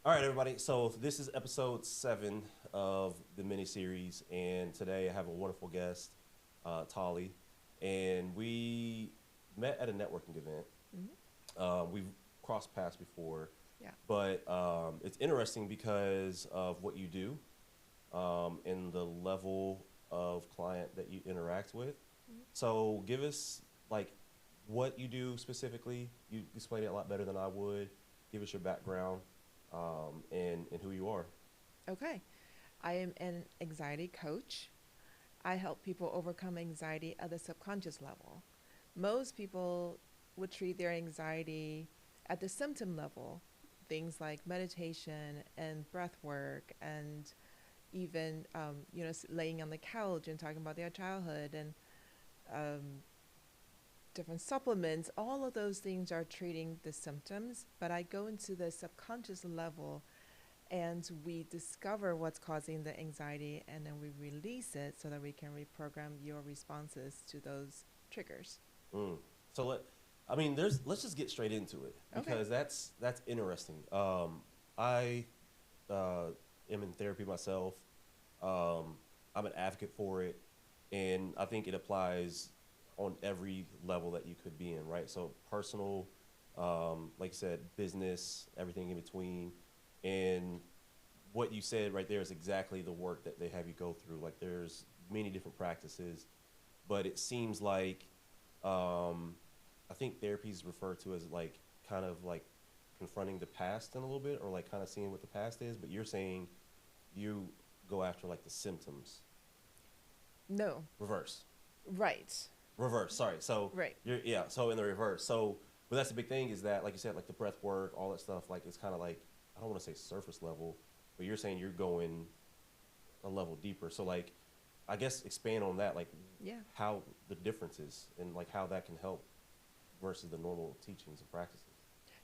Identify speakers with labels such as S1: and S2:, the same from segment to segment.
S1: All right, everybody. So this is episode 7 of the mini series, and today I have a wonderful guest, Tali, and we met at a networking event.
S2: Hmm.
S1: We've crossed paths before,
S2: Yeah.
S1: but it's interesting because of what you do and the level of client that you interact with.
S2: Mhm.
S1: So give us like what you do specifically. You explain it a lot better than I would. Give us your background and who you are.
S2: Okay. I am an anxiety coach. I help people overcome anxiety at the subconscious level. Most people would treat their anxiety at the symptom level, things like meditation and breath work, and even laying on the couch and talking about their childhood and um, different supplements. All of those things are treating the symptoms, but I go into the subconscious level and we discover what's causing the anxiety and then we release it so that we can reprogram your responses to those triggers.
S1: Mm. So I mean, let's just get straight into it
S2: Okay.
S1: because that's interesting. I uh, am in therapy myself. I'm an advocate for it, and I think it applies on every level that you could be in, right? So personal, like you said, business, everything in between, and what you said right there is exactly the work that they have you go through. Like there's many different practices, but it seems like um, I think therapy is referred to as like kind of like confronting the past in a little bit, or like kind of seeing what the past is. But you're saying you go after like the symptoms.
S2: No.
S1: Reverse.
S2: Right.
S1: Reverse. Sorry. So
S2: Right.
S1: you're yeah. So in the reverse. So but that's the big thing is that like you said like the breath work, all that stuff. Like it's kind of like I don't want to say surface level, but you're saying you're going a level deeper. So like I guess expand on that, like
S2: Yeah.
S1: how the differences and like how that can help versus the normal teachings and practices.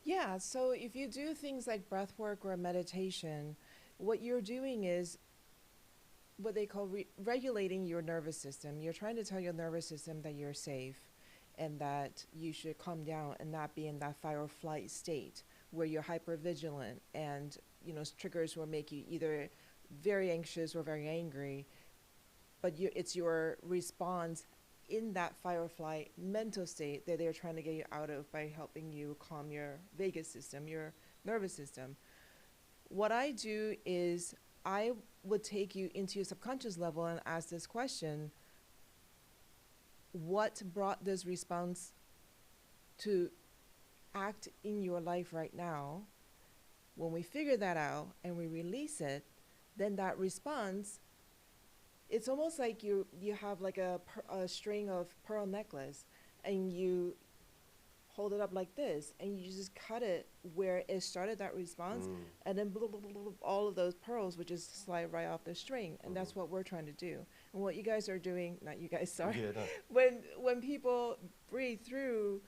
S2: Yeah. So if you do things like breath work or meditation, what you're doing is what they call regulating your nervous system. You're trying to tell your nervous system that you're safe and that you should calm down and not be in that fight or flight state where you're hyper vigilant and triggers will make you either very anxious or very angry, but it's your response in that fight or flight mental state that they're trying to get you out of by helping you calm your vagus system, your nervous system. What I do is I would take you into your subconscious level and ask this question: what brought this response to act in your life right now? When we figure that out and we release it, then that response, it's almost like you have like a string of pearl necklace and you hold it up like this and you just cut it where it started that response,
S1: Mm,
S2: and then blah, blah, blah, blah, all of those pearls would just slide right off the string, and
S1: mm-hmm.
S2: that's what we're trying to do. And what you guys are doing, not you guys, sorry,
S1: Yeah, no.
S2: when people breathe through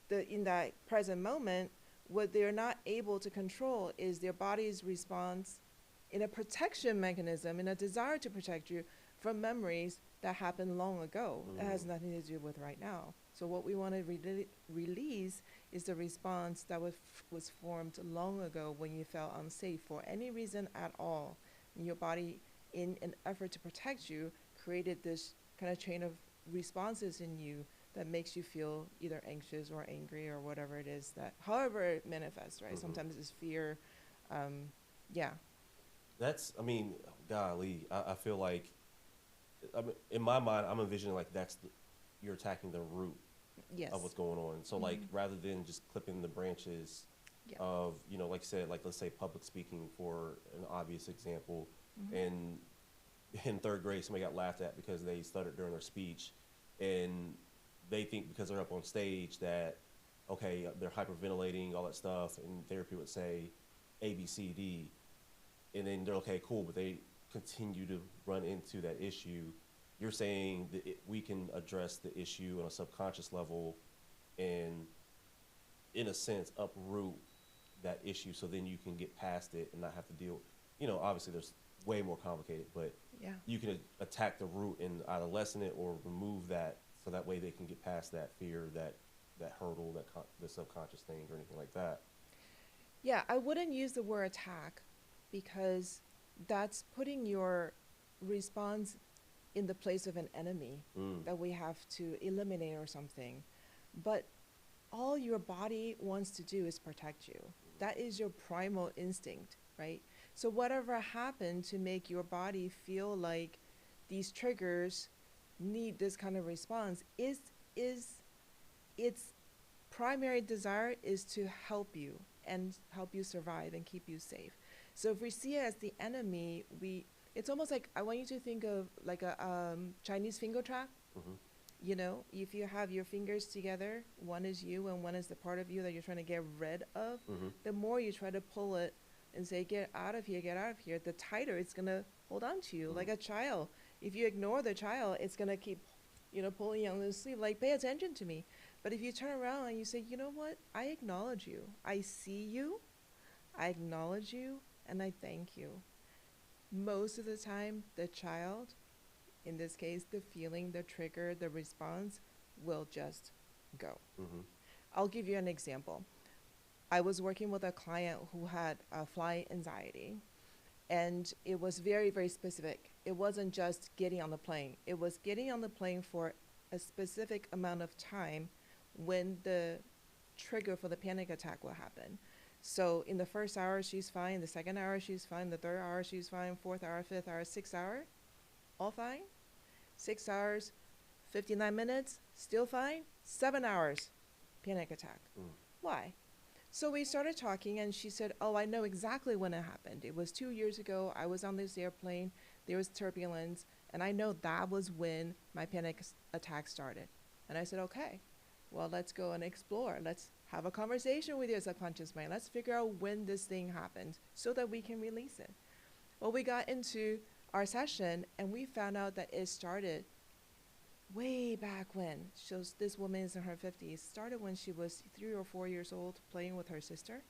S2: the in that present moment, what they're not able to control is their body's response in a protection mechanism, in a desire to protect you from memories that happened long ago. It has
S1: Mm,
S2: nothing to do with right now. So what we want to release is the response that was formed long ago when you felt unsafe for any reason at all. And your body, in an effort to protect you, created this kind of chain of responses in you that makes you feel either anxious or angry or whatever it is that, however it manifests, right?
S1: mm-hmm.
S2: Sometimes it's fear. Um, yeah.
S1: That's I mean, golly, I feel like I mean, in my mind I'm envisioning like you're attacking the root of
S2: Yes.
S1: what's going on. So like
S2: Mm-hmm.
S1: rather than just clipping the branches
S2: Yeah.
S1: of like you said like let's say public speaking for an obvious example,
S2: Mm-hmm.
S1: and in third grade somebody got laughed at because they stuttered during their speech, and they think because they're up on stage that okay they're hyperventilating all that stuff, and therapy would say A B C D, and then they're okay cool, but they continue to run into that issue. You're saying that we can address the issue on a subconscious level and in a sense uproot that issue so then you can get past it and not have to deal, obviously there's way more complicated, but
S2: Yeah.
S1: you can attack the root and either lessen it or remove that so that way they can get past that fear, that hurdle, the subconscious thing or anything like that.
S2: Yeah, I wouldn't use the word attack because that's putting your response in the place of an enemy
S1: Mm.
S2: that we have to eliminate or something. But all your body wants to do is protect you. That is your primal instinct, right? So whatever happened to make your body feel like these triggers need this kind of response is its primary desire is to help you and help you survive and keep you safe. So if we see it as the enemy, we it's almost like I want you to think of like a Chinese finger trap.
S1: Mm-hmm.
S2: You know, if you have your fingers together, one is you and one is the part of you that you're trying to get rid of,
S1: Mm-hmm.
S2: the more you try to pull it and say, get out of here, the tighter it's going to hold on to you.
S1: Mm.
S2: Like a child. If you ignore the child, it's going to keep, pulling you on the sleeve, like, pay attention to me. But if you turn around and you say, you know what, I acknowledge you, I see you, I acknowledge you, and I thank you. Most of the time, the child, in this case, the feeling, the trigger, the response will just go.
S1: Mm-hmm.
S2: I'll give you an example. I was working with a client who had flight anxiety, and it was very, very specific. It wasn't just getting on the plane, it was getting on the plane for a specific amount of time when the trigger for the panic attack will happen. So in the first hour, she's fine. The second hour, she's fine. The third hour, she's fine. Fourth hour, fifth hour, sixth hour, all fine. 6 hours, 59 minutes, still fine. 7 hours, panic attack.
S1: Mm.
S2: Why? So we started talking, and she said, oh, I know exactly when it happened. It was 2 years ago. I was on this airplane. There was turbulence, and I know that was when my panic attack started. And I said, okay, well, let's go and explore. Let's have a conversation with your subconscious mind. Let's figure out when this thing happened so that we can release it. Well, we got into our session, and we found out that it started way back when. This woman is in her 50s, started when she was 3 or 4 years old playing with her sister.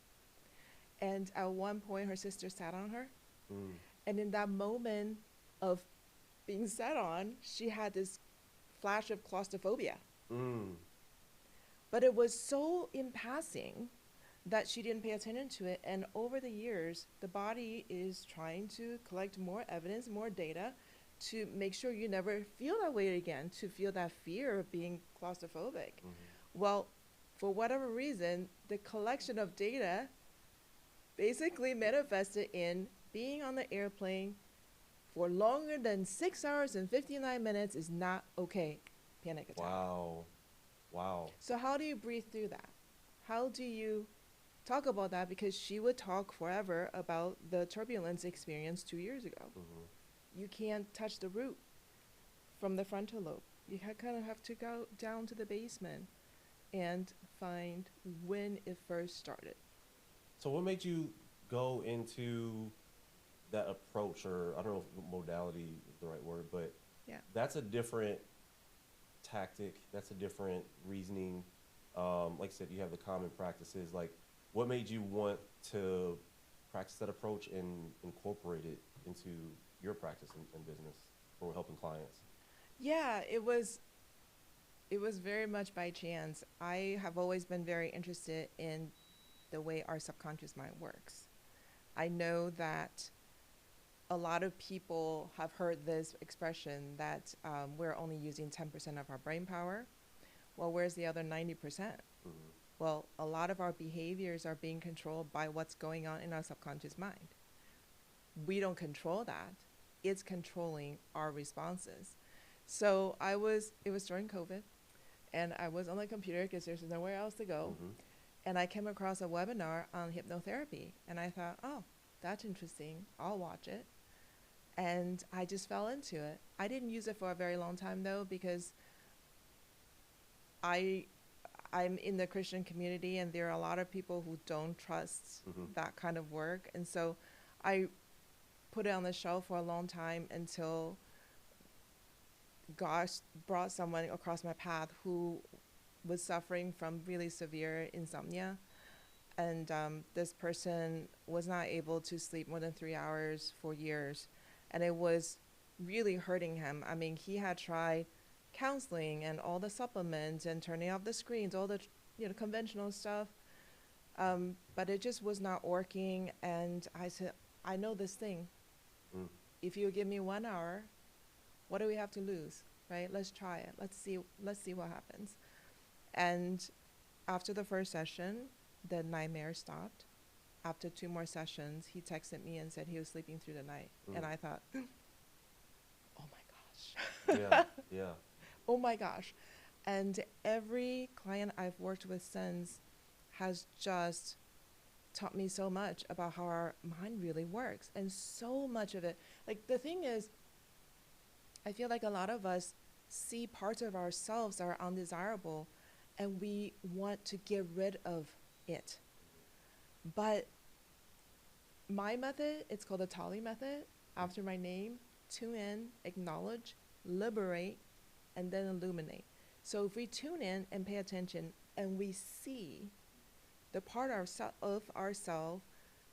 S2: And at one point, her sister sat on her.
S1: Mm.
S2: And in that moment of being sat on, she had this flash of claustrophobia.
S1: Mm.
S2: But it was so in passing that she didn't pay attention to it. And over the years, the body is trying to collect more evidence, more data to make sure you never feel that way again, to feel that fear of being claustrophobic.
S1: Mm-hmm.
S2: Well, for whatever reason, the collection of data basically manifested in being on the airplane for longer than 6 hours and 59 minutes is not okay. Panic attack.
S1: Wow. Wow.
S2: So how do you breathe through that? How do you talk about that? Because she would talk forever about the turbulence experience 2 years ago.
S1: Mm-hmm.
S2: You can't touch the root from the frontal lobe. You kind of have to go down to the basement and find when it first started.
S1: So what made you go into that approach, or I don't know if modality is the right word, but
S2: Yeah.
S1: that's a different tactic. That's a different reasoning. Like I said, you have the common practices. Like, what made you want to practice that approach and incorporate it into your practice and business or helping clients?
S2: Yeah, it was very much by chance. I have always been very interested in the way our subconscious mind works. I know that a lot of people have heard this expression that we're only using 10% of our brain power. Well, where's the other 90%?
S1: Mm-hmm.
S2: Well, a lot of our behaviors are being controlled by what's going on in our subconscious mind. We don't control that. It's controlling our responses. So it was during COVID, and I was on the computer because there's nowhere else to go.
S1: Mm-hmm.
S2: And I came across a webinar on hypnotherapy, and I thought, oh, that's interesting. I'll watch it. And I just fell into it. I didn't use it for a very long time, though, because I I'm in the Christian community, and there are a lot of people who don't trust
S1: Mm-hmm.
S2: that kind of work. And so I put it on the shelf for a long time until gosh brought someone across my path who was suffering from really severe insomnia, and this person was not able to sleep more than 3 hours for years, and it was really hurting him. I mean, he had tried counseling and all the supplements and turning off the screens, all the conventional stuff, But it just was not working. And I said, I know this thing.
S1: Mm.
S2: If you give me 1 hour, what do we have to lose, right? Let's try it. Let's see what happens. And after the first session, the nightmare stopped. After 2 more sessions, he texted me and said he was sleeping through the night. And
S1: Mm.
S2: I thought, oh my
S1: Yeah.
S2: gosh.
S1: Yeah.
S2: Oh my gosh. And every client I've worked with since has just taught me so much about how our mind really works. And so much of it, like the thing is, I feel like a lot of us see parts of ourselves that are undesirable and we want to get rid of it. But my method, it's called the Tali method, after my name: tune in, acknowledge, liberate, and then illuminate. So if we tune in and pay attention and we see the part of ourselves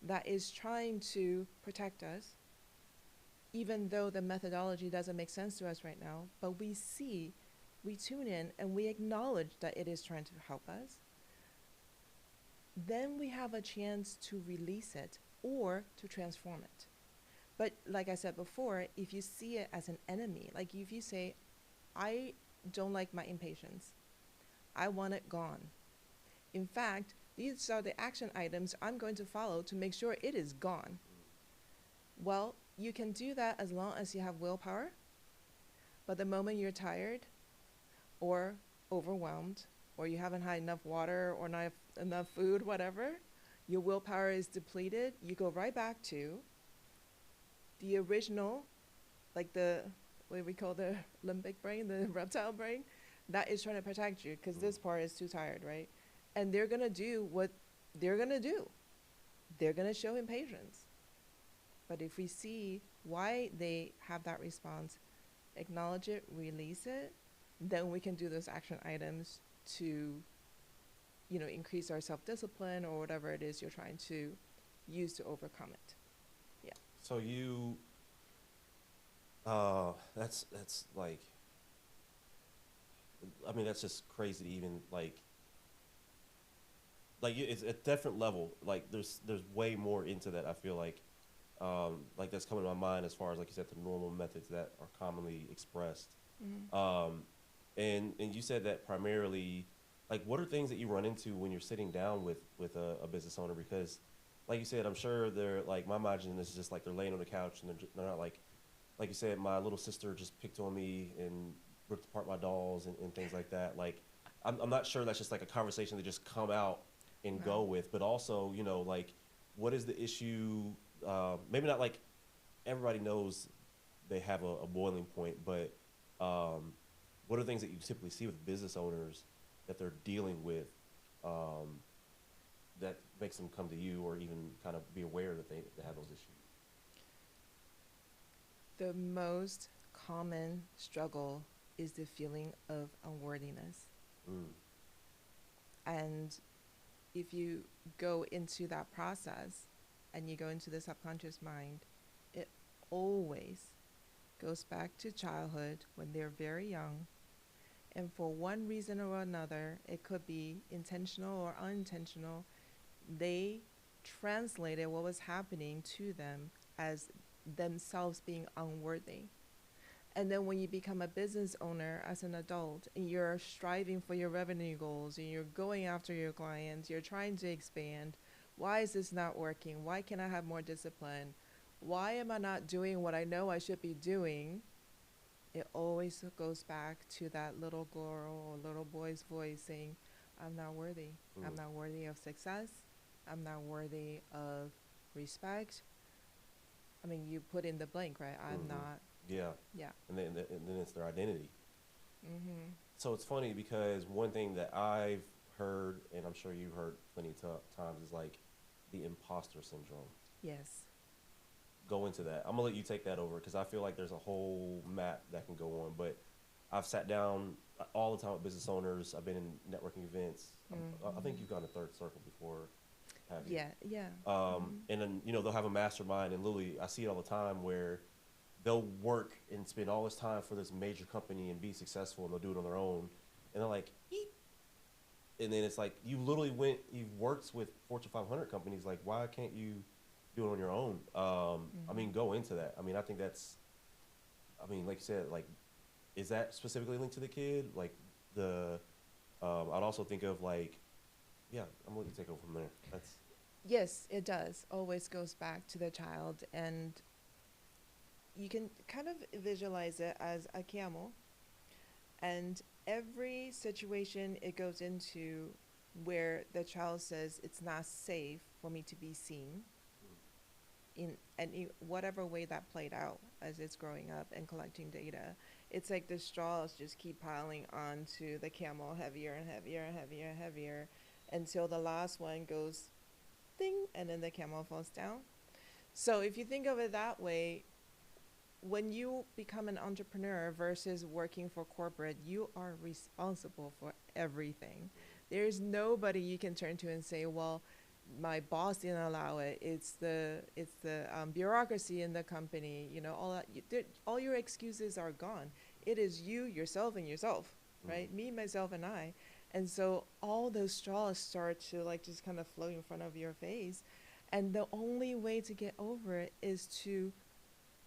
S2: that is trying to protect us, even though the methodology doesn't make sense to us right now, but we see, we tune in and we acknowledge that it is trying to help us, then we have a chance to release it or to transform it. But like I said before, if you see it as an enemy, like if you say, I don't like my impatience, I want it gone. In fact, these are the action items I'm going to follow to make sure it is gone. Well, you can do that as long as you have willpower. But the moment you're tired or overwhelmed, or you haven't had enough water or not enough food, whatever, your willpower is depleted, you go right back to the original, like the, what we call the limbic brain, the reptile brain, that is trying to protect you because this part is too tired, right? And they're going to do what they're going to do. They're going to show impatience. But if we see why they have that response, acknowledge it, release it, then we can do those action items to, increase our self-discipline or whatever it is you're trying to use to overcome it. Yeah.
S1: So you, that's like, I mean, that's just crazy to even it's a different level. Like there's way more into that. I feel like that's coming to my mind as far as, like you said, the normal methods that are commonly expressed.
S2: Mm-hmm.
S1: And you said that primarily, like, what are things that you run into when you're sitting down with a business owner? Because, like you said, I'm sure they're like, my imagination is just like they're laying on the couch and they're not like you said, my little sister just picked on me and ripped apart my dolls and things like that. Like, I'm not sure that's just like a conversation that just come out and
S2: Right.
S1: go with, but also, like, what is the issue? Maybe not like everybody knows they have a boiling point, but what are things that you typically see with business owners that they're dealing with that makes them come to you or even kind of be aware that they have those issues?
S2: The most common struggle is the feeling of unworthiness.
S1: Mm.
S2: And if you go into that process and you go into the subconscious mind, it always goes back to childhood when they're very young. And for one reason or another, it could be intentional or unintentional, they translated what was happening to them as themselves being unworthy. And then when you become a business owner as an adult and you're striving for your revenue goals and you're going after your clients, you're trying to expand, why is this not working? Why can't I have more discipline? Why am I not doing what I know I should be doing? It always goes back to that little girl or little boy's voice saying, I'm not worthy.
S1: Mm.
S2: I'm not worthy of success. I'm not worthy of respect. I mean, you put in the blank, right? I'm
S1: Mm-hmm.
S2: not.
S1: Yeah.
S2: Yeah.
S1: And then it's their identity.
S2: Mm-hmm.
S1: So it's funny because one thing that I've heard, and I'm sure you've heard plenty of times, is like the imposter syndrome.
S2: Yes.
S1: Go into that. I'm gonna let you take that over because I feel like there's a whole map that can go on. But I've sat down all the time with business owners. I've been in networking events. I think you've gone to Third Circle before, have you?
S2: Yeah, yeah.
S1: And then they'll have a mastermind, and literally I see it all the time where they'll work and spend all this time for this major company and be successful, and they'll do it on their own, and they're like, eep, and then it's like you literally you've worked with Fortune 500 companies. Like, why can't you do it on your own? I
S2: Mm-hmm.
S1: mean, go into that. I mean, I think that's, I mean, like you said, like, is that specifically linked to the kid? Like the, I'd also think of like, yeah, I'm gonna let you take over from there. That's,
S2: Yes, it does. Always goes back to the child, and you can kind of visualize it as a camel, and every situation it goes into where the child says it's not safe for me to be seen in any whatever way that played out as it's growing up and collecting data. It's like the straws just keep piling onto the camel heavier and heavier and heavier and heavier until the last one goes ding, and then the camel falls down. So if you think of it that way, when you become an entrepreneur versus working for corporate, you are responsible for everything. There's nobody you can turn to and say, "Well, my boss didn't allow it. It's the bureaucracy in the company. You know, all that. All your excuses are gone. It is you, yourself, and yourself,
S1: mm,
S2: right? Me, myself, and I." And so all those straws start to like just kind of float in front of your face, and the only way to get over it is to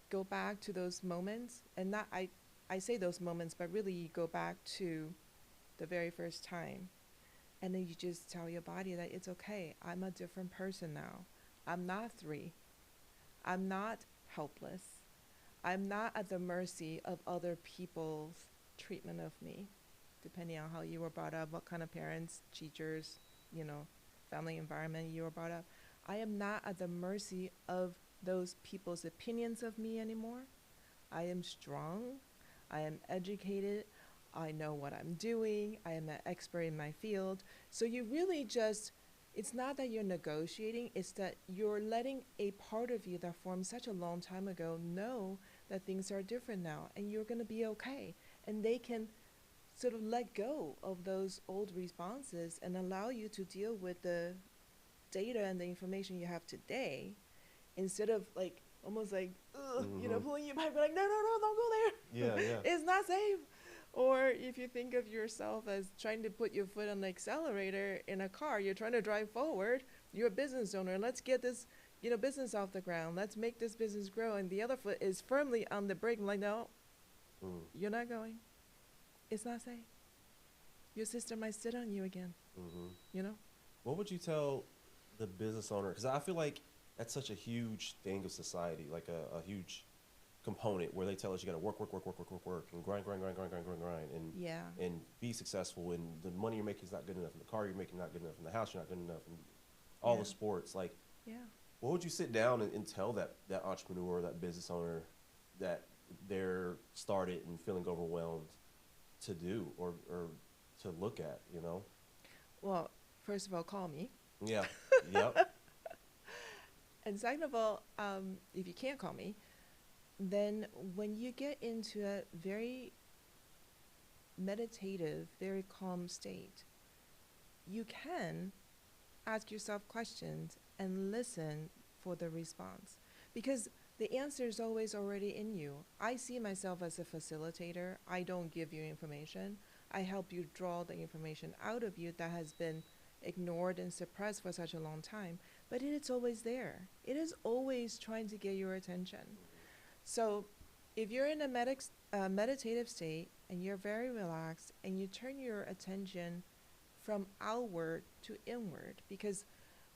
S2: go back to those moments, and not I say those moments, but really you go back to the very first time, and then you just tell your body that it's okay. I'm a different person now. I'm not three. I'm not helpless. I'm not at the mercy of other people's treatment of me, depending on how you were brought up, what kind of parents, teachers, you know, family environment you were brought up. I am not at the mercy of those people's opinions of me anymore. I am strong. I am educated. I know what I'm doing. I am an expert in my field. So you really just, it's not that you're negotiating, it's that you're letting a part of you that formed such a long time ago know that things are different now and you're going to be okay. And they can sort of let go of those old responses and allow you to deal with the data and the information you have today, instead of like almost like
S1: mm-hmm.
S2: pulling you back, like, no, no, no, don't go
S1: Yeah,
S2: there.
S1: yeah,
S2: It's not safe. Or if you think of yourself as trying to put your foot on the accelerator in a car, you're trying to drive forward, you're a business owner, let's get this business off the ground, let's make this business grow, and the other foot is firmly on the brake, like, no,
S1: mm,
S2: you're not going, it's not safe, your sister might sit on you again,
S1: mm-hmm.
S2: you know
S1: What would you tell the business owner? Because I feel like that's such a huge thing of society, like a huge component where they tell us you got to work, work, work, work, work, work, work, and grind, grind, grind, grind, grind, grind, grind,
S2: yeah.
S1: and be successful. And the money you're making is not good enough, and the car you're making not good enough, and the house you're not good enough, and all
S2: Yeah.
S1: the sports. Like,
S2: Yeah.
S1: what would you sit down and tell that entrepreneur, that business owner, that they're started and feeling overwhelmed to do or to look at? You know?
S2: Well, first of all, call me.
S1: Yeah. Yep.
S2: And second of all, if you can't call me, then when you get into a very meditative, very calm state, you can ask yourself questions and listen for the response. Because the answer is always already in you. I see myself as a facilitator. I don't give you information. I help you draw the information out of you that has been ignored and suppressed for such a long time. But it is always there. It is always trying to get your attention. So if you're in a meditative state and you're very relaxed and you turn your attention from outward to inward, because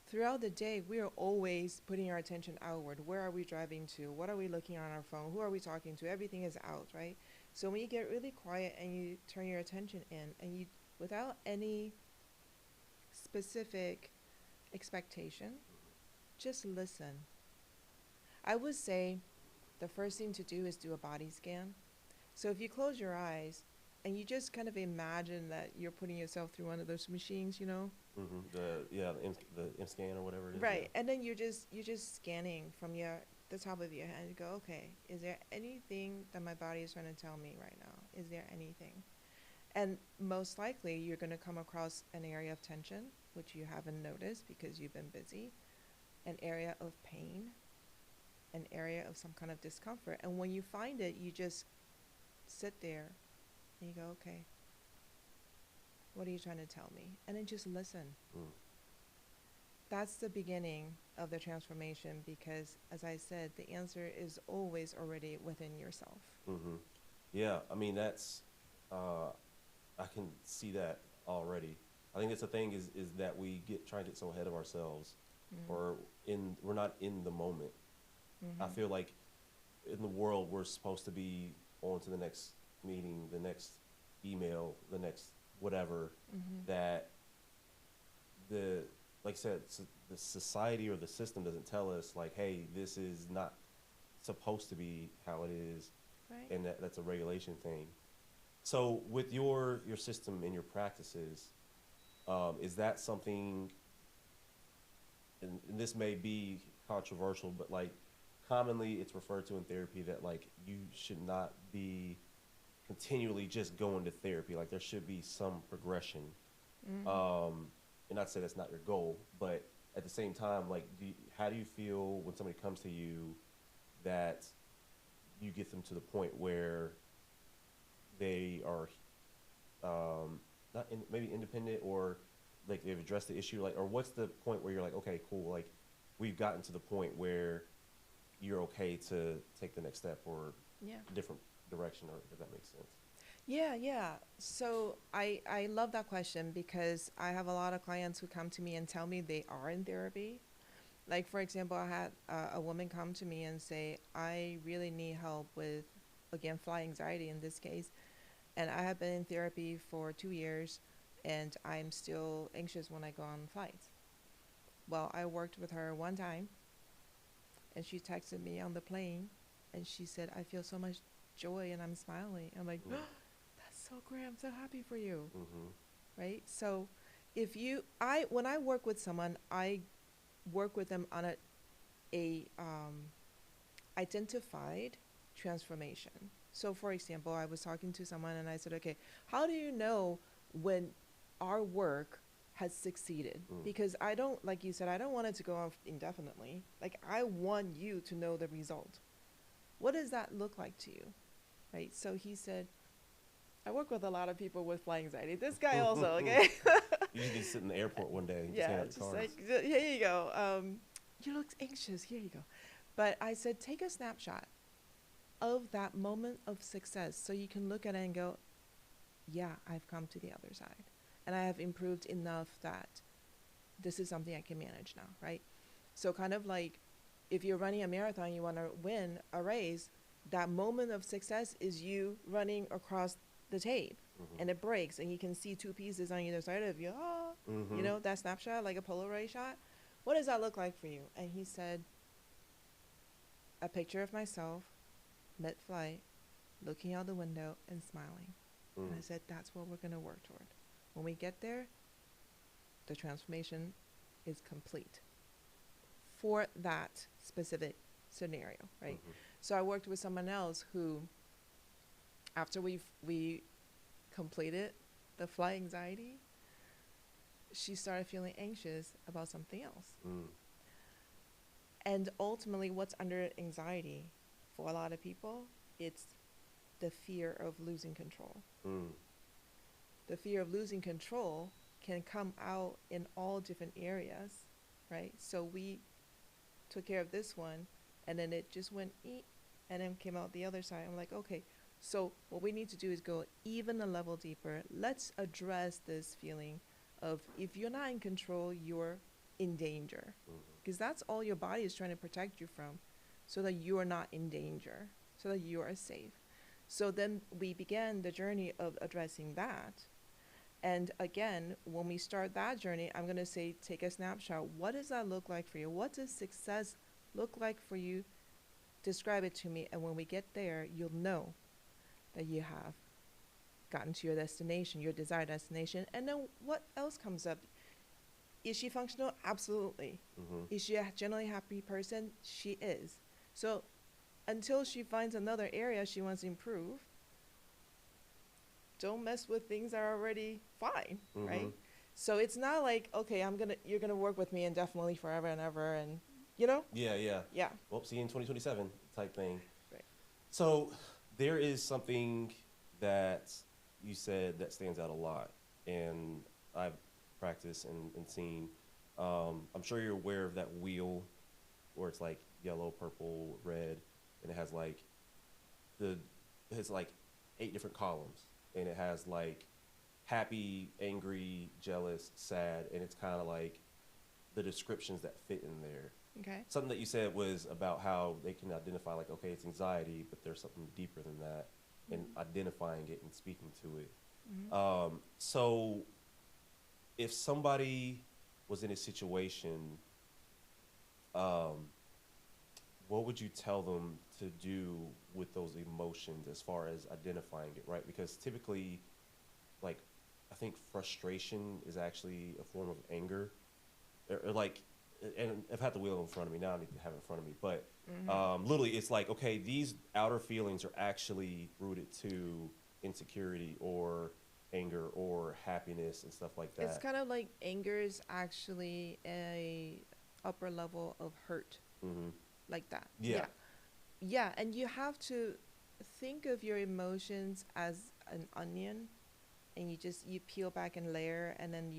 S2: throughout the day we are always putting our attention outward. Where are we driving to? What are we looking on our phone? Who are we talking to? Everything is out, right? So when you get really quiet and you turn your attention in, and you, without any specific expectation, just listen. I would say the first thing to do is do a body scan. So if you close your eyes and you just kind of imagine that you're putting yourself through one of those machines,
S1: Mm-hmm. The M scan or whatever it is.
S2: right, and then you're just scanning from the top of your head. You go, okay, is there anything that my body is trying to tell me right now? Is there anything? And most likely you're going to come across an area of tension, which you haven't noticed because you've been busy, an area of pain, an area of some kind of discomfort. And when you find it, you just sit there and you go, okay, What are you trying to tell me? And then just listen.
S1: Mm.
S2: That's the beginning of the transformation because, as I said, the answer is always already within yourself.
S1: Mm-hmm. Yeah, I mean that's uh, I can see that already. I think that's the thing is that we try and get so ahead of ourselves,
S2: Mm.
S1: or we're not in the moment. I
S2: Mm-hmm.
S1: feel like in the world we're supposed to be on to the next meeting, the next email, the next whatever.
S2: Mm-hmm.
S1: That the like I said, the society or the system doesn't tell us like, hey, this is not supposed to be how it is,
S2: Right?
S1: and that's a regulation thing. So with your system and your practices, is that something? And this may be controversial, but like commonly it's referred to in therapy that like you should not be continually just going to therapy. Like there should be some progression.
S2: Mm-hmm.
S1: Um, and not to say that's not your goal, but at the same time, like, how do you feel when somebody comes to you that you get them to the point where they are not maybe independent, or like they've addressed the issue, like, or what's the point where you're like, okay, cool, like we've gotten to the point where you're okay to take the next step or
S2: Yeah.
S1: a different direction, or if that makes sense.
S2: Yeah, yeah. So I love that question because I have a lot of clients who come to me and tell me they are in therapy. Like for example, I had a woman come to me and say, "I really need help with, again, flight anxiety in this case, and I have been in therapy for 2 years, and I'm still anxious when I go on flights." Well, I worked with her one time, and she texted me on the plane, and she said, "I feel so much joy and I'm smiling." I'm like,
S1: Mm.
S2: "That's so great. I'm so happy for you."
S1: Mm-hmm.
S2: Right? So if you I when I work with someone, I work with them on a identified transformation. So for example, I was talking to someone and I said, "Okay, how do you know when our work has succeeded?"
S1: Mm.
S2: Because I don't, like you said, I don't want it to go on indefinitely. Like I want you to know the result. What does that look like to you? Right? So he said, "I work with a lot of people with flight anxiety." This guy also, okay?
S1: You just need to sit in the airport one day and just hand
S2: Yeah,
S1: out the
S2: just like,
S1: cards.
S2: here you go. You look anxious. Here you go. But I said, take a snapshot of that moment of success so you can look at it and go, yeah, I've come to the other side. And I have improved enough that this is something I can manage now, right? So, kind of like if you're running a marathon, you want to win a race, that moment of success is you running across the tape
S1: Mm-hmm.
S2: and it breaks and you can see two pieces on either side of you. Ah, you
S1: Mm-hmm.
S2: know, that snapshot, like a Polaroid shot. What does that look like for you? And he said, a picture of myself mid flight, looking out the window and smiling. And
S1: Mm.
S2: I said, that's what we're going to work toward. When we get there, the transformation is complete for that specific scenario, right?
S1: Mm-hmm.
S2: So I worked with someone else who, after we completed the flight anxiety, she started feeling anxious about something else.
S1: Mm.
S2: And ultimately, what's under anxiety for a lot of people, it's the fear of losing control.
S1: Mm.
S2: The fear of losing control can come out in all different areas, right? So we took care of this one, and then it just went eat, and then came out the other side. I'm like, okay, so what we need to do is go even a level deeper. Let's address this feeling of if you're not in control, you're in danger,
S1: Mm-hmm.
S2: because that's all your body is trying to protect you from, so that you are not in danger, so that you are safe. So then we began the journey of addressing that. And again, when we start that journey, I'm going to say, take a snapshot. What does that look like for you? What does success look like for you? Describe it to me. And when we get there, you'll know that you have gotten to your destination, your desired destination. And then what else comes up? Is she functional? Absolutely.
S1: Mm-hmm.
S2: Is she a generally happy person? She is. So until she finds another area she wants to improve, don't mess with things that are already fine,
S1: Mm-hmm.
S2: right? So it's not like, okay, you're gonna work with me indefinitely forever and ever, and you know,
S1: Yeah, yeah.
S2: yeah,
S1: Well, see you in 2027 type thing.
S2: right.
S1: So there is something that you said that stands out a lot. and I've practiced and seen. I'm sure you're aware of that wheel where it's like yellow, purple, red, and it has like the it's like 8 different columns, and it has like happy, angry, jealous, sad, and it's kind of like the descriptions that fit in there.
S2: Okay.
S1: Something that you said was about how they can identify like, okay, it's anxiety, but there's something deeper than that, and
S2: Mm-hmm.
S1: identifying it and speaking to it.
S2: Mm-hmm.
S1: So if somebody was in a situation, um, what would you tell them to do with those emotions as far as identifying it, right? Because typically, like, I think frustration is actually a form of anger, or like, and I've had the wheel in front of me now. I need to have it in front of me, but
S2: Mm-hmm.
S1: literally, it's like, okay, these outer feelings are actually rooted to insecurity or anger or happiness and stuff like
S2: It's
S1: that.
S2: kind of like anger is actually a upper level of hurt,
S1: Hmm.
S2: like that.
S1: Yeah.
S2: Yeah. Yeah, and you have to think of your emotions as an onion, and you peel back and layer, and then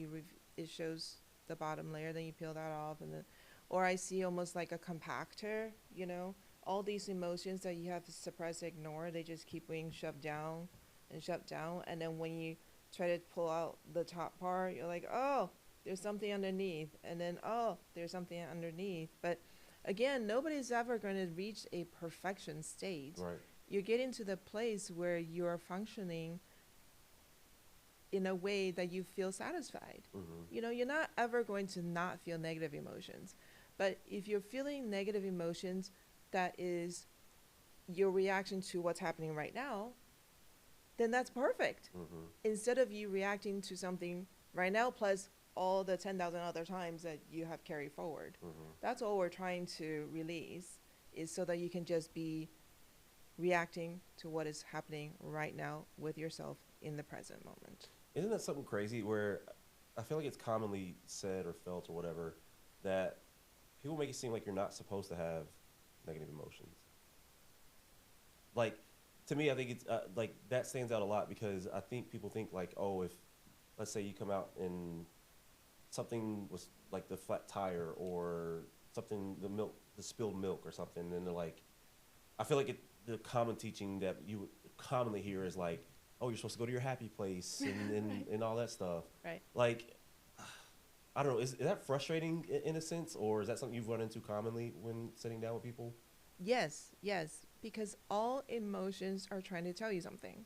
S2: it shows the bottom layer, then you peel that off, and then, or I see almost like a compactor, all these emotions that you have to suppress, ignore, they just keep being shoved down and shoved down, and then when you try to pull out the top part, you're like, oh, there's something underneath, and then oh, there's something underneath, but again, nobody's ever going to reach a perfection state.
S1: Right.
S2: You're getting to the place where you're functioning in a way that you feel satisfied.
S1: Hmm.
S2: You're not ever going to not feel negative emotions. But if you're feeling negative emotions, that is your reaction to what's happening right now, then that's perfect.
S1: Hmm.
S2: Instead of you reacting to something right now plus all the 10,000 other times that you have carried forward.
S1: Hmm.
S2: That's all we're trying to release, is so that you can just be reacting to what is happening right now with yourself in the present moment.
S1: Isn't that something crazy where I feel like it's commonly said or felt or whatever that people make it seem like you're not supposed to have negative emotions? Like, to me, I think it's like that stands out a lot because I think people think like, oh, if let's say you come out and something was like the flat tire or something, the spilled milk or something, and they're like, I feel like the common teaching that you would commonly hear is like, oh, you're supposed to go to your happy place and
S2: Right.
S1: and all that stuff.
S2: Right.
S1: Like, I don't know, is that frustrating in a sense, or is that something you've run into commonly when sitting down with people?
S2: Yes, yes, because all emotions are trying to tell you something.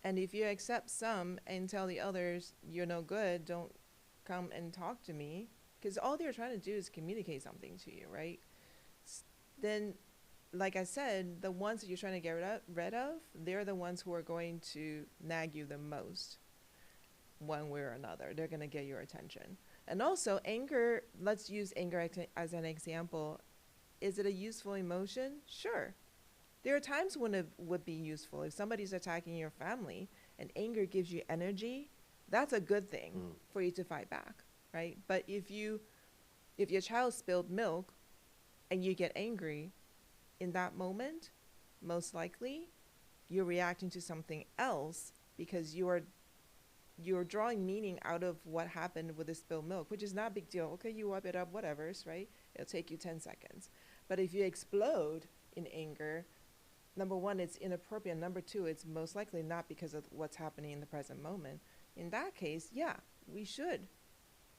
S2: And if you accept some and tell the others you're no good, don't come and talk to me, because all they're trying to do is communicate something to you, right? Then, like I said, the ones that you're trying to get rid of, they're the ones who are going to nag you the most, one way or another. They're going to get your attention. And also, anger, let's use anger as an example. Is it a useful emotion? Sure. There are times when it would be useful. If somebody's attacking your family and anger gives you energy, that's a good thing
S1: Mm.
S2: for you to fight back, right? But if your child spilled milk and you get angry in that moment, most likely you're reacting to something else because you're drawing meaning out of what happened with the spilled milk, which is not a big deal. Okay, you wipe it up, whatever's, right? It'll take you 10 seconds. But if you explode in anger, number one, it's inappropriate. Number two, it's most likely not because of what's happening in the present moment. In that case, yeah, we should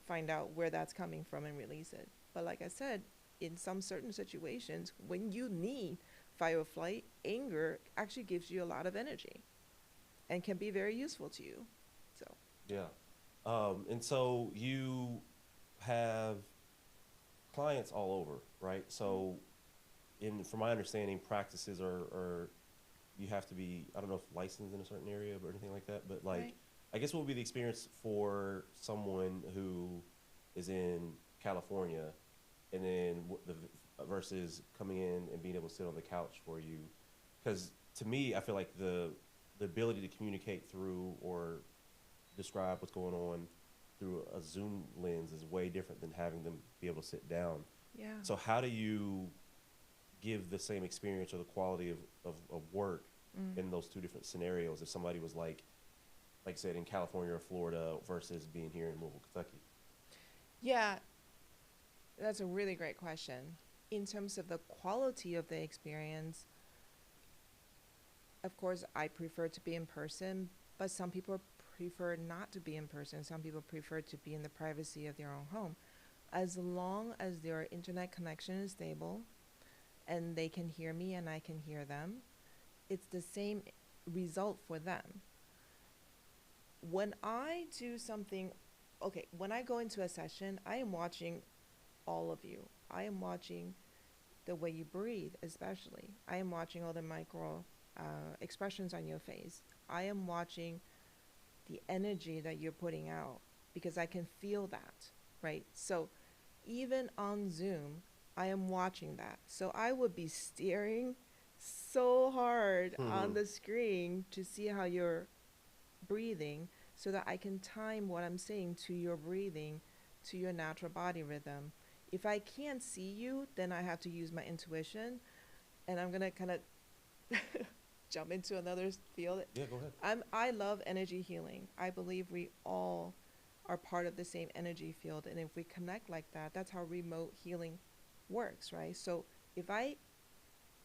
S2: find out where that's coming from and release it. But like I said, in some certain situations, when you need fight or flight, anger actually gives you a lot of energy and can be very useful to you. So,
S1: Yeah. And so you have clients all over, right?
S2: mm-hmm.
S1: So, from my understanding, practices are you have to be, I don't know if licensed in a certain area or anything like that, but like,
S2: Right.
S1: I guess what would be the experience for someone who is in California and then versus coming in and being able to sit on the couch for you? Because to me, I feel like the ability to communicate through or describe what's going on through a Zoom lens is way different than having them be able to sit down.
S2: Yeah.
S1: So how do you give the same experience or the quality of work
S2: Mm.
S1: in those two different scenarios? If somebody was like like I said, in California or Florida versus being here in Louisville, Kentucky?
S2: Yeah, that's a really great question. In terms of the quality of the experience, of course, I prefer to be in person, but some people prefer not to be in person. Some people prefer to be in the privacy of their own home. As long as their internet connection is stable and they can hear me and I can hear them, it's the same result for them. When I do something, okay, when I go into a session, I am watching all of you. I am watching the way you breathe, especially. I am watching all the micro expressions on your face. I am watching the energy that you're putting out because I can feel that, right? So even on Zoom, I am watching that. So I would be staring so hard on
S1: Mm-hmm.
S2: the screen to see how you're breathing so that I can time what I'm saying to your breathing, to your natural body rhythm. If I can't see you, then I have to use my intuition. And I'm going to kind of jump into another field.
S1: Yeah, go ahead.
S2: I love energy healing. I believe we all are part of the same energy field, and if we connect like that, that's how remote healing works, right? So if I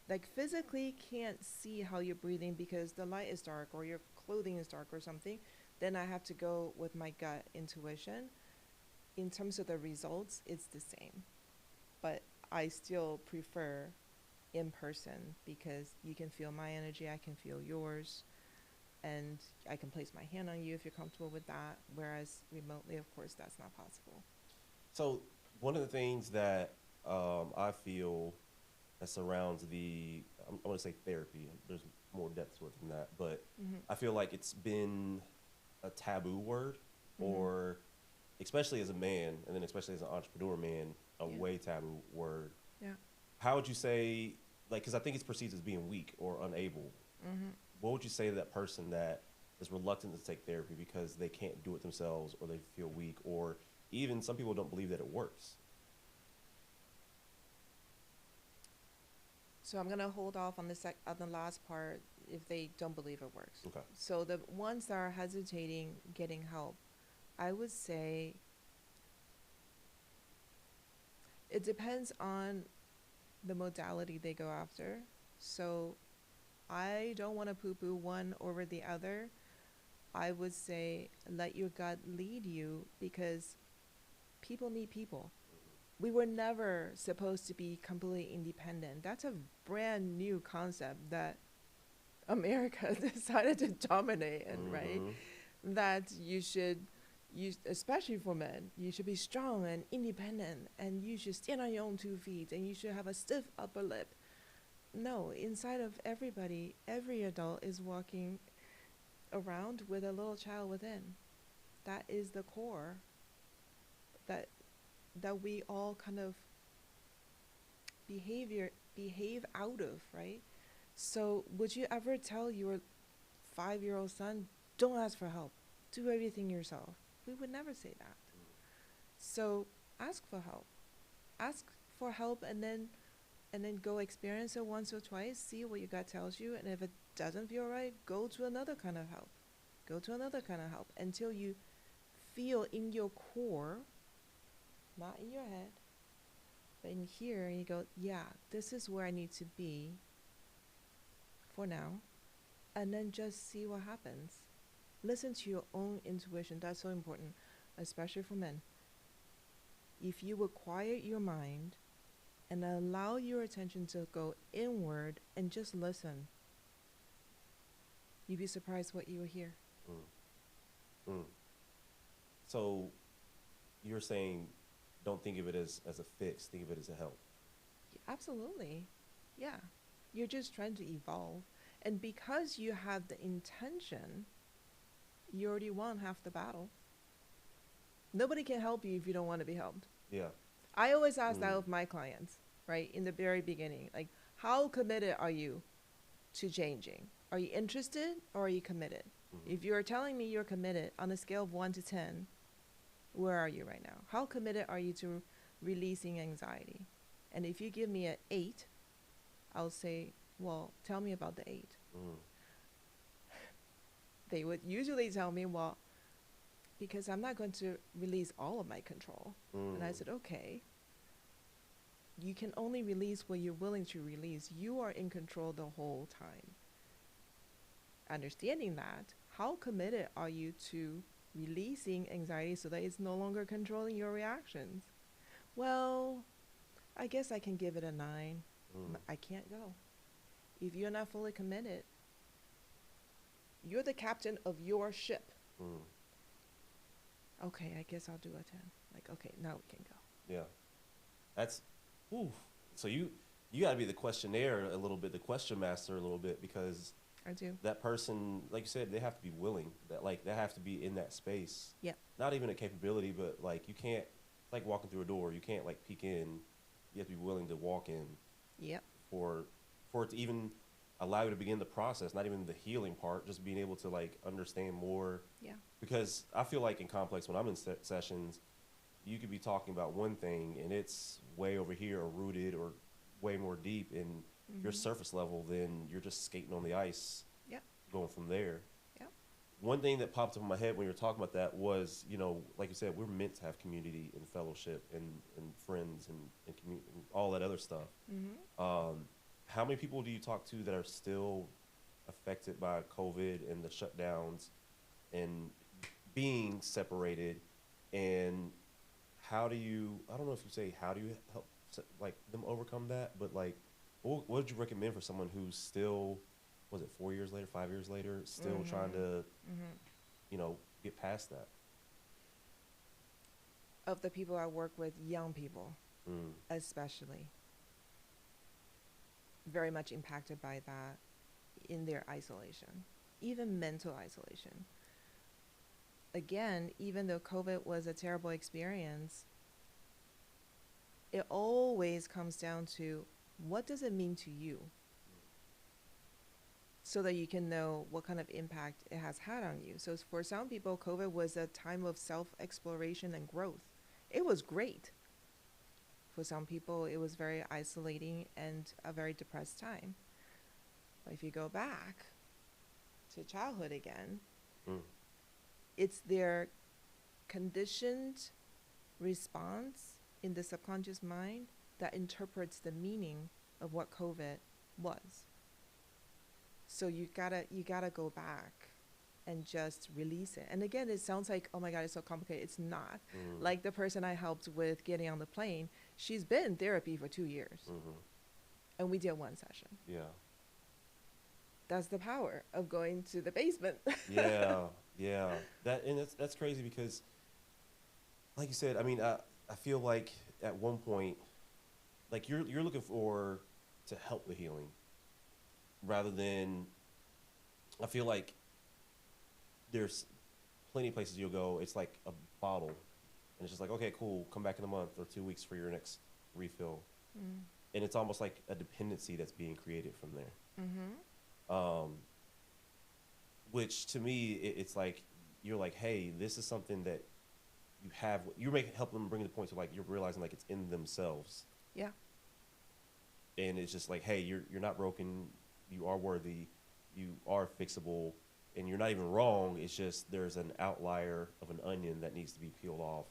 S2: like physically can't see how you're breathing because the light is dark or your clothing is dark or something, then I have to go with my gut intuition. In terms of the results, it's the same, but I still prefer in person because you can feel my energy, I can feel yours, and I can place my hand on you if you're comfortable with that. Whereas remotely, of course, that's not possible.
S1: So one of the things that I feel that surrounds I'm going to say therapy. There's more depth to it than that, but
S2: Mm-hmm.
S1: I feel like it's been a taboo word,
S2: Mm-hmm.
S1: or especially as a man, and then especially as an entrepreneur man, a
S2: Yeah.
S1: way taboo word.
S2: Yeah.
S1: How would you say, like, because I think it's perceived as being weak or unable.
S2: Mm-hmm.
S1: What would you say to that person that is reluctant to take therapy because they can't do it themselves, or they feel weak, or even some people don't believe that it works?
S2: So I'm gonna hold off on on the last part if they don't believe it works.
S1: Okay.
S2: So the ones that are hesitating getting help, I would say it depends on the modality they go after. So I don't want to poo poo one over the other. I would say let your gut lead you because people need people. We were never supposed to be completely independent. That's a brand new concept that America decided to dominate in, right?
S1: Mm-hmm.
S2: That you, especially for men, you should be strong and independent and you should stand on your own 2 feet and you should have a stiff upper lip. No, inside of everybody, every adult is walking around with a little child within. That is the core that that we all kind of behave out of, right? So would you ever tell your 5-year-old son, don't ask for help, do everything yourself? We would never say that. So ask for help. Ask for help and then go experience it once or twice, see what your gut tells you, and if it doesn't feel right, go to another kind of help. Go to another kind of help until you feel in your core, not in your head, but in here, and you go, yeah, this is where I need to be for now, and then just see what happens. Listen to your own intuition. That's so important, especially for men. If you would quiet your mind and allow your attention to go inward and just listen, you'd be surprised what you will hear.
S1: Mm. Mm. So you're saying don't think of it as a fix, think of it as a help.
S2: Absolutely. Yeah. You're just trying to evolve. And because you have the intention, you already won half the battle. Nobody can help you if you don't want to be helped.
S1: Yeah.
S2: I always ask that
S1: Mm.
S2: of my clients, right? In the very beginning, like, how committed are you to changing? Are you interested or are you committed?
S1: Mm-hmm.
S2: If you're telling me you're committed on a scale of 1 to 10, where are you right now? How committed are you to releasing anxiety? And if you give me an 8, I'll say, well, tell me about the 8.
S1: Mm.
S2: They would usually tell me, well, because I'm not going to release all of my control. And I
S1: Mm.
S2: said, okay, you can only release what you're willing to release. You are in control the whole time. Understanding that, how committed are you to releasing anxiety so that it's no longer controlling your reactions? Well, I guess I can give it a 9.
S1: Mm.
S2: I can't go. If you're not fully committed, you're the captain of your ship.
S1: Mm.
S2: Okay, I guess I'll do a 10. Like, okay, now we can go.
S1: Yeah. That's, ooh. So you got to be the questionnaire a little bit, the question master a little bit, because
S2: I do.
S1: that person, like you said, they have to be willing. That like they have to be in that space.
S2: Yeah.
S1: Not even a capability, but like you can't. It's like walking through a door. You can't like peek in. You have to be willing to walk in
S2: Yep.
S1: for it to even allow you to begin the process. Not even the healing part, just being able to like understand more.
S2: Yeah.
S1: Because I feel like in complex when I'm in sessions, you could be talking about one thing and it's way over here or rooted or way more deep in your
S2: Mm-hmm.
S1: surface level than you're just skating on the ice
S2: Yep.
S1: going from there.
S2: Yep.
S1: One thing that popped up in my head when you were talking about that was, you know, like you said, we're meant to have community and fellowship and friends and, and all that other stuff.
S2: Mm-hmm.
S1: How many people do you talk to that are still affected by COVID and the shutdowns and being separated? And how do you, I don't know if you say, how do you help like them overcome that? But like, what would you recommend for someone who's still, was it 4 years later, 5 years later, still trying
S2: Mm-hmm.
S1: to,
S2: Mm-hmm.
S1: you know, get past that?
S2: Of the people I work with, young people,
S1: Mm.
S2: especially, very much impacted by that in their isolation, even mental isolation. Again, even though COVID was a terrible experience, it always comes down to what does it mean to you so that you can know what kind of impact it has had on you. So for some people, COVID was a time of self-exploration and growth. It was great. For some people, it was very isolating and a very depressed time. But if you go back to childhood again,
S1: Mm.
S2: it's their conditioned response in the subconscious mind that interprets the meaning of what COVID was. So you gotta go back and just release it. And again, it sounds like, oh my God, it's so complicated. It's not.
S1: Mm.
S2: Like the person I helped with getting on the plane, she's been in therapy for 2 years,
S1: Mm-hmm.
S2: and we did one session.
S1: Yeah.
S2: That's the power of going to the basement.
S1: Yeah. Yeah. That, and that's crazy because, like you said, I mean, I feel like at one point, like you're looking for to help the healing rather than, I feel like there's plenty of places you'll go. It's like a bottle, and it's just like, okay, cool, come back in a month or 2 weeks for your next refill,
S2: Mm.
S1: and it's almost like a dependency that's being created from there.
S2: Mm-hmm.
S1: Which to me, it's like you're like, hey, this is something that you have. You're making help them bring the point to like you're realizing like it's in themselves,
S2: Yeah.
S1: and it's just like, hey, you're not broken. You are worthy. You are fixable, and you're not even wrong. It's just there's an outlier of an onion that needs to be peeled off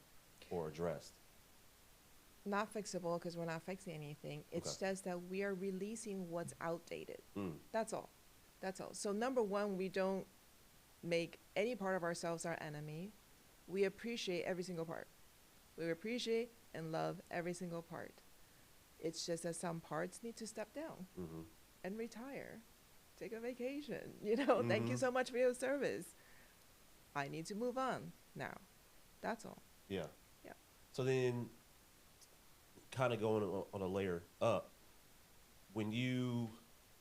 S1: or addressed.
S2: Not fixable because we're not fixing anything. It's just that we are releasing what's outdated.
S1: Mm.
S2: That's all. That's all. So number one, we don't make any part of ourselves our enemy. We appreciate every single part. We appreciate and love every single part. It's just that some parts need to step down
S1: Mm-hmm.
S2: and retire. Take a vacation. Thank you
S1: Mhm.
S2: so much for your service. I need to move on now. That's all.
S1: Yeah.
S2: Yeah.
S1: So then, kind of going on a layer up, when you,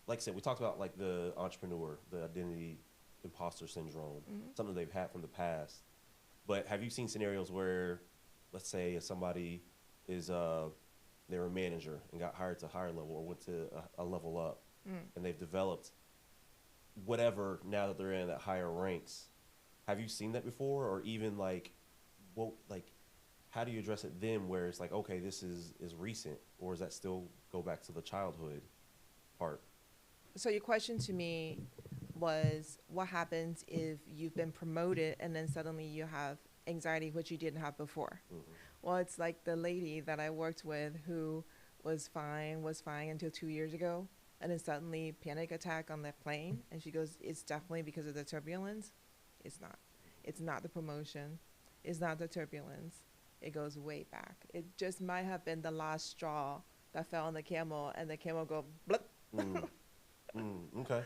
S1: like I said, we talked about like the entrepreneur, the identity imposter syndrome,
S2: Mhm.
S1: something they've had from the past. But have you seen scenarios where, let's say, if somebody is they're a manager and got hired to a higher level or went to a level up,
S2: Mm.
S1: and they've developed whatever now that they're in that higher ranks? Have you seen that before, or even like, what like? How do you address it then where it's like, okay, this is recent, or does that still go back to the childhood part?
S2: So your question to me was what happens if you've been promoted and then suddenly you have anxiety, which you didn't have before.
S1: Mm-hmm.
S2: Well, it's like the lady that I worked with who was fine until 2 years ago. And then suddenly panic attack on the plane. And she goes, it's definitely because of the turbulence. It's not. It's not the promotion. It's not the turbulence. It goes way back. It just might have been the last straw that fell on the camel and the camel go blip.
S1: Mm. Okay.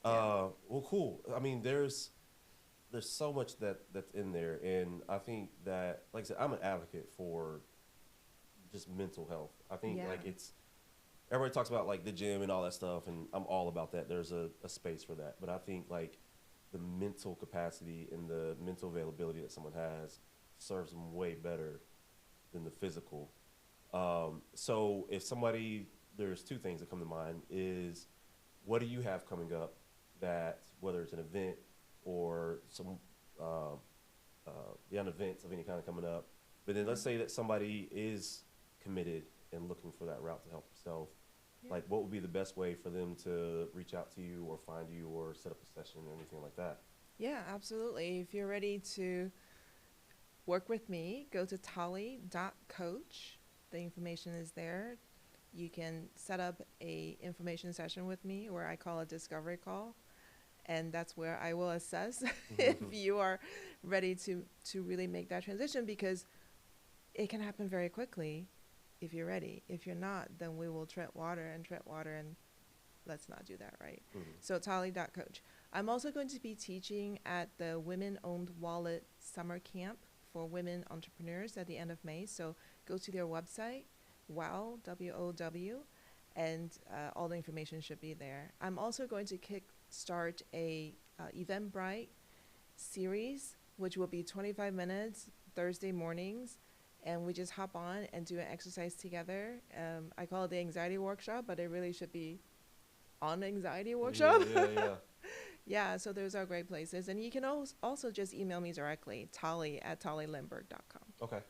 S2: Yeah.
S1: Well, cool. I mean, there's so much that's in there, and I think that, like I said, I'm an advocate for just mental health. I think
S2: Yeah.
S1: like it's everybody talks about like the gym and all that stuff, and I'm all about that. There's a space for that, but I think like the mental capacity and the mental availability that someone has serves them way better than the physical. So if somebody, there's two things that come to mind is what do you have coming up that whether it's an event or some uh, an events of any kind coming up, but then let's say that somebody is committed and looking for that route to help themselves.
S2: Yeah.
S1: Like, what would be the best way for them to reach out to you or find you or set up a session or anything like that?
S2: Yeah, absolutely. If you're ready to work with me, go to tali.coach. The information is there. You can set up a information session with me, or I call a discovery call, and that's where I will assess if you are ready to really make that transition, because it can happen very quickly if you're ready. If you're not, then we will tread water and let's not do that, right?
S1: Mhm.
S2: So tali.coach. I'm also going to be teaching at the Women Owned Wallet Summer Camp for women entrepreneurs at the end of May. So go to their website, WOW, W-O-W, and all the information should be there. I'm also going to kickstart a Eventbrite series, which will be 25 minutes Thursday mornings, and we just hop on and do an exercise together. I call it the anxiety workshop, but it really should be on anxiety workshop.
S1: Yeah.
S2: Yeah, so those are great places. And you can also just email me directly, tali@talilindbergh.com.
S1: Okay.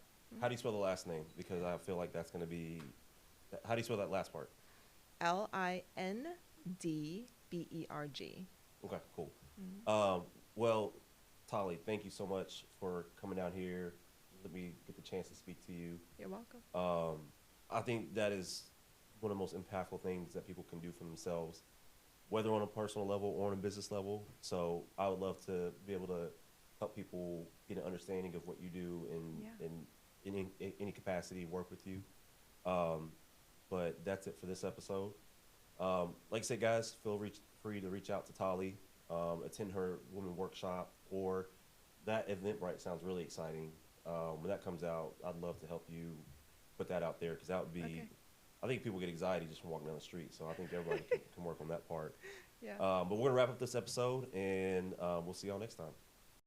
S1: How do you spell the last name? Because I feel like that's going to be. How do you spell that last part?
S2: Lindberg.
S1: Okay, cool.
S2: Mhm.
S1: Well, Tali, thank you so much for coming down here. Let me get the chance to speak to you.
S2: You're welcome.
S1: I think that is one of the most impactful things that people can do for themselves, whether on a personal level or on a business level. So I would love to be able to help people get an understanding of what you do and
S2: Yeah.
S1: in any capacity work with you. Um, but that's it for this episode. Like I said, guys, feel free to reach out to Tali, attend her women workshop, or that Eventbrite sounds really exciting. When that comes out, I'd love to help you put that out there because that would be.
S2: Okay.
S1: I think people get anxiety just from walking down the street, so I think everybody can work on that part.
S2: Yeah.
S1: But we're gonna wrap up this episode, and we'll see y'all next time.